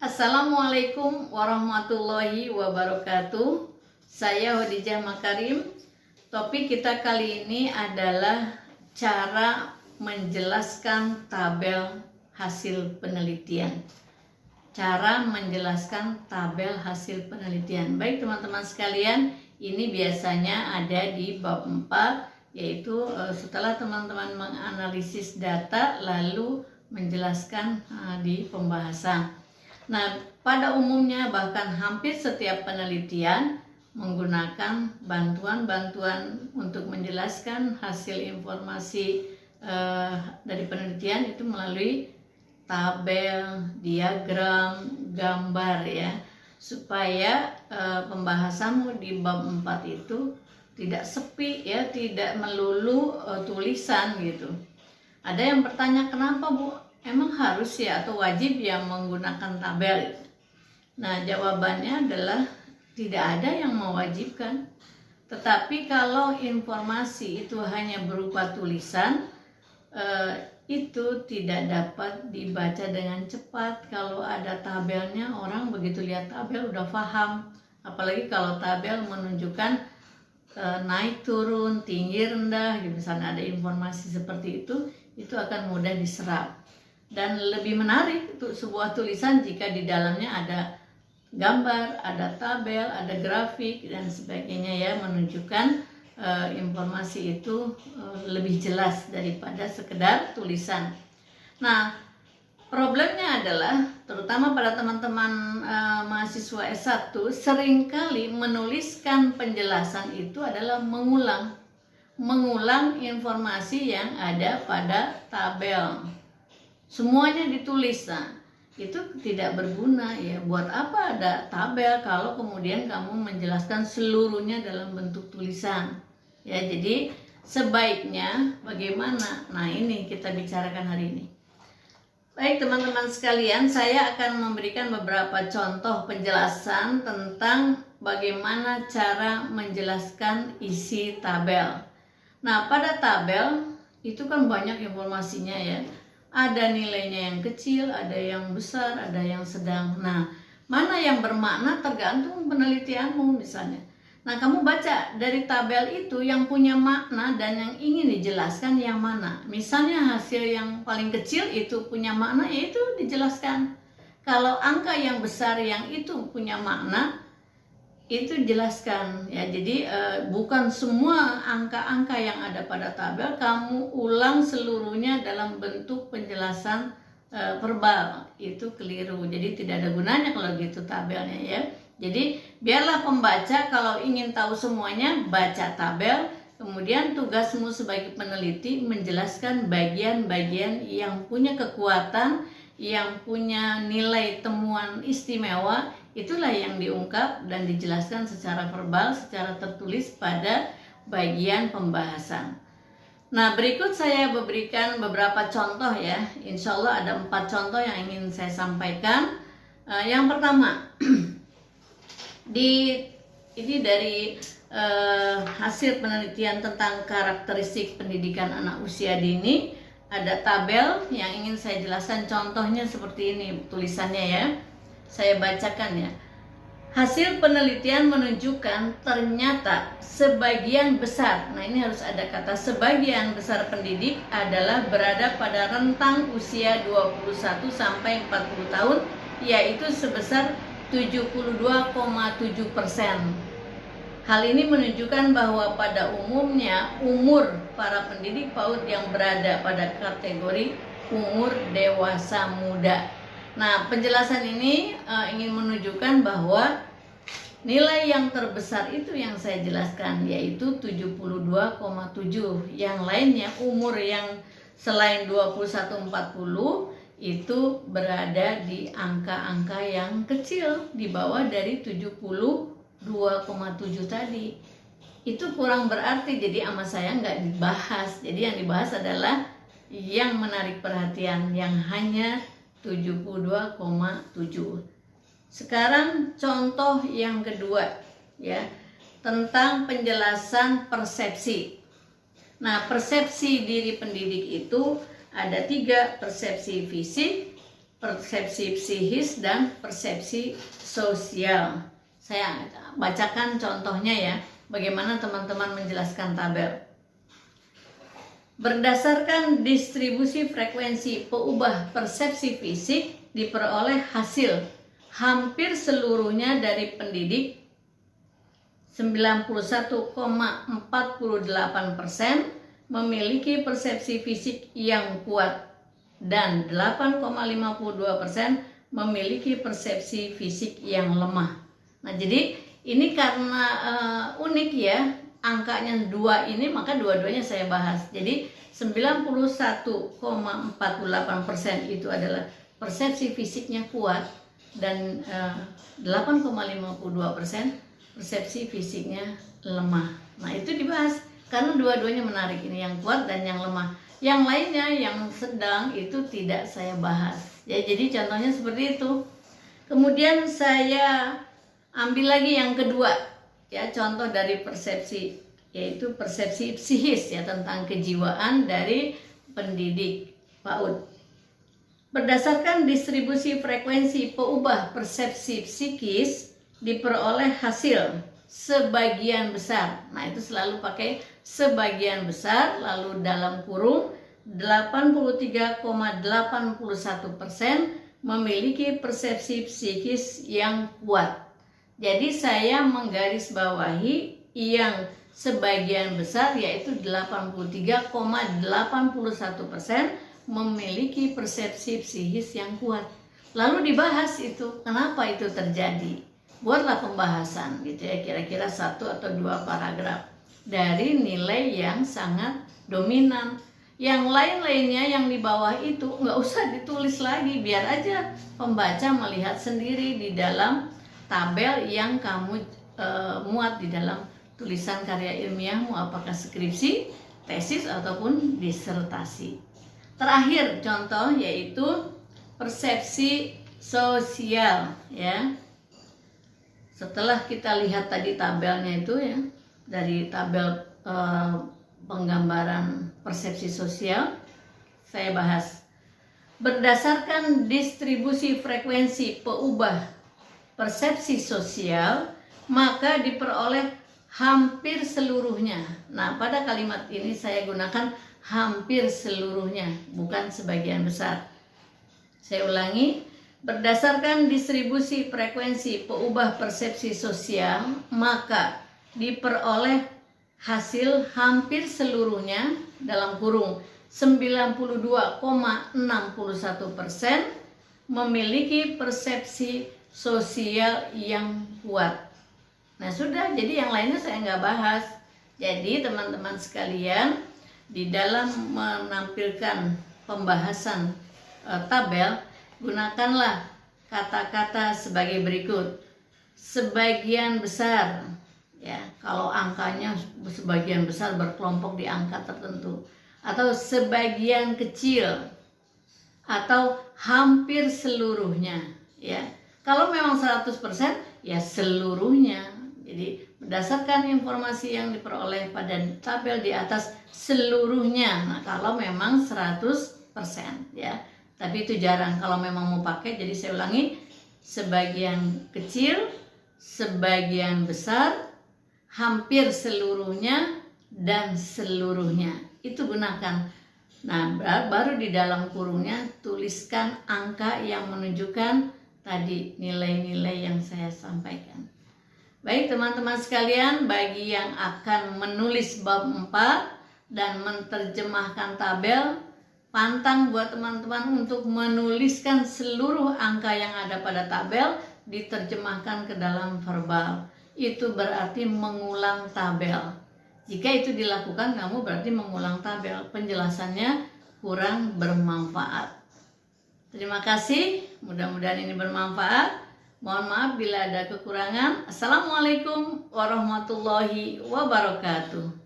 Assalamualaikum warahmatullahi wabarakatuh. Saya Khadijah Makarim. Topik kita kali ini adalah cara menjelaskan tabel hasil penelitian. Cara menjelaskan tabel hasil penelitian. Baik teman-teman sekalian, ini biasanya ada di bab 4, yaitu setelah teman-teman menganalisis data lalu menjelaskan di pembahasan. Nah, pada umumnya bahkan hampir setiap penelitian menggunakan bantuan-bantuan untuk menjelaskan hasil informasi dari penelitian itu melalui tabel, diagram, gambar ya, supaya pembahasanmu di bab 4 itu tidak sepi ya, tidak melulu tulisan gitu. Ada yang bertanya, kenapa Bu? Emang harus ya atau wajib yang menggunakan tabel? Nah, jawabannya adalah tidak ada yang mewajibkan. Tetapi kalau informasi itu hanya berupa tulisan, itu tidak dapat dibaca dengan cepat. Kalau ada tabelnya, orang begitu lihat tabel udah paham. Apalagi kalau tabel menunjukkan naik turun, tinggi rendah, misalnya ada informasi seperti itu akan mudah diserap. Dan lebih menarik untuk sebuah tulisan jika di dalamnya ada gambar, ada tabel, ada grafik dan sebagainya ya, menunjukkan informasi itu lebih jelas daripada sekedar tulisan. Nah, problemnya adalah terutama pada teman-teman mahasiswa S1 seringkali menuliskan penjelasan itu adalah mengulang informasi yang ada pada tabel. Semuanya ditulis. Nah, itu tidak berguna ya. Buat apa ada tabel kalau kemudian kamu menjelaskan seluruhnya dalam bentuk tulisan ya. Jadi sebaiknya bagaimana? Nah, ini kita bicarakan hari ini. Baik teman-teman sekalian, saya akan memberikan beberapa contoh penjelasan tentang bagaimana cara menjelaskan isi tabel. Nah, pada tabel itu kan banyak informasinya ya. Ada nilainya yang kecil, ada yang besar, ada yang sedang. Nah, mana yang bermakna tergantung penelitianmu misalnya. Nah, kamu baca dari tabel itu yang punya makna dan yang ingin dijelaskan yang mana. Misalnya hasil yang paling kecil itu punya makna, yaitu dijelaskan. Kalau angka yang besar yang itu punya makna, itu jelaskan ya. Jadi bukan semua angka-angka yang ada pada tabel kamu ulang seluruhnya dalam bentuk penjelasan verbal, itu keliru. Jadi tidak ada gunanya kalau gitu tabelnya ya. Jadi biarlah pembaca kalau ingin tahu semuanya baca tabel, kemudian tugasmu sebagai peneliti menjelaskan bagian-bagian yang punya kekuatan, yang punya nilai temuan istimewa. Itulah yang diungkap dan dijelaskan secara verbal, secara tertulis pada bagian pembahasan. Nah, berikut saya berikan beberapa contoh ya. Insya Allah ada 4 contoh yang ingin saya sampaikan. Yang pertama, ini dari hasil penelitian tentang karakteristik pendidikan anak usia dini. Ada tabel yang ingin saya jelaskan, contohnya seperti ini tulisannya ya. Saya bacakan ya. Hasil penelitian menunjukkan ternyata sebagian besar, nah ini harus ada kata sebagian besar pendidik adalah berada pada rentang usia 21 sampai 40 tahun, yaitu sebesar 72,7%. Hal ini menunjukkan bahwa pada umumnya umur para pendidik PAUD yang berada pada kategori umur dewasa muda. Nah, penjelasan ini ingin menunjukkan bahwa nilai yang terbesar itu yang saya jelaskan, yaitu 72,7. Yang lainnya umur yang selain 21-40 itu berada di angka-angka yang kecil, di bawah dari 72,7 tadi. Itu kurang berarti, jadi sama saya nggak dibahas. Jadi yang dibahas adalah yang menarik perhatian, yang hanya 72,7. Sekarang contoh yang kedua ya, tentang penjelasan persepsi. Nah, persepsi diri pendidik itu ada 3, persepsi fisik, persepsi psikis dan persepsi sosial. Saya bacakan contohnya ya, bagaimana teman-teman menjelaskan tabel. Berdasarkan distribusi frekuensi peubah persepsi fisik diperoleh hasil hampir seluruhnya dari pendidik 91,48% memiliki persepsi fisik yang kuat dan 8,52% memiliki persepsi fisik yang lemah. Nah, jadi ini karena unik ya, angkanya 2 ini, maka dua-duanya saya bahas. Jadi 91,48% itu adalah persepsi fisiknya kuat dan 8,52% persepsi fisiknya lemah. Nah, itu dibahas karena dua-duanya menarik, ini yang kuat dan yang lemah. Yang lainnya yang sedang itu tidak saya bahas. Ya, jadi contohnya seperti itu. Kemudian saya ambil lagi yang kedua, ya, contoh dari persepsi, yaitu persepsi psikis ya, tentang kejiwaan dari pendidik PAUD. Berdasarkan distribusi frekuensi peubah persepsi psikis diperoleh hasil sebagian besar. Nah, itu selalu pakai sebagian besar, lalu dalam kurung 83,81% memiliki persepsi psikis yang kuat. Jadi saya menggarisbawahi yang sebagian besar, yaitu 83,81% memiliki persepsi psikis yang kuat. Lalu dibahas itu, kenapa itu terjadi. Buatlah pembahasan gitu ya, kira-kira 1 atau 2 paragraf dari nilai yang sangat dominan. Yang lain-lainnya yang di bawah itu nggak usah ditulis lagi, biar aja pembaca melihat sendiri di dalam tabel yang kamu muat di dalam tulisan karya ilmiahmu, apakah skripsi, tesis ataupun disertasi. Terakhir contoh yaitu persepsi sosial ya. Setelah kita lihat tadi tabelnya itu ya, dari tabel penggambaran persepsi sosial, saya bahas. Berdasarkan distribusi frekuensi peubah persepsi sosial, maka diperoleh hampir seluruhnya. Nah, pada kalimat ini saya gunakan hampir seluruhnya, bukan sebagian besar. Saya ulangi, berdasarkan distribusi frekuensi peubah persepsi sosial, maka diperoleh hasil hampir seluruhnya dalam kurung 92,61% memiliki persepsi sosial yang kuat. Nah, sudah, jadi yang lainnya saya nggak bahas. Jadi teman-teman sekalian, di dalam menampilkan pembahasan tabel, gunakanlah kata-kata sebagai berikut. Sebagian besar, ya, kalau angkanya sebagian besar berkelompok di angka tertentu, atau sebagian kecil, atau hampir seluruhnya, ya. Kalau memang 100%, ya seluruhnya. Jadi berdasarkan informasi yang diperoleh pada tabel di atas, seluruhnya. Nah, kalau memang 100% ya. Tapi itu jarang kalau memang mau pakai. Jadi saya ulangi, sebagian kecil, sebagian besar, hampir seluruhnya, dan seluruhnya. Itu gunakan. Nah, baru di dalam kurungnya tuliskan angka yang menunjukkan tadi nilai-nilai yang saya sampaikan. Baik teman-teman sekalian, bagi yang akan menulis bab 4 dan menerjemahkan tabel, pantang buat teman-teman untuk menuliskan seluruh angka yang ada pada tabel diterjemahkan ke dalam verbal. Itu berarti mengulang tabel. Jika itu dilakukan, kamu berarti mengulang tabel. Penjelasannya kurang bermanfaat. Terima kasih, mudah-mudahan ini bermanfaat. Mohon maaf bila ada kekurangan. Assalamualaikum warahmatullahi wabarakatuh.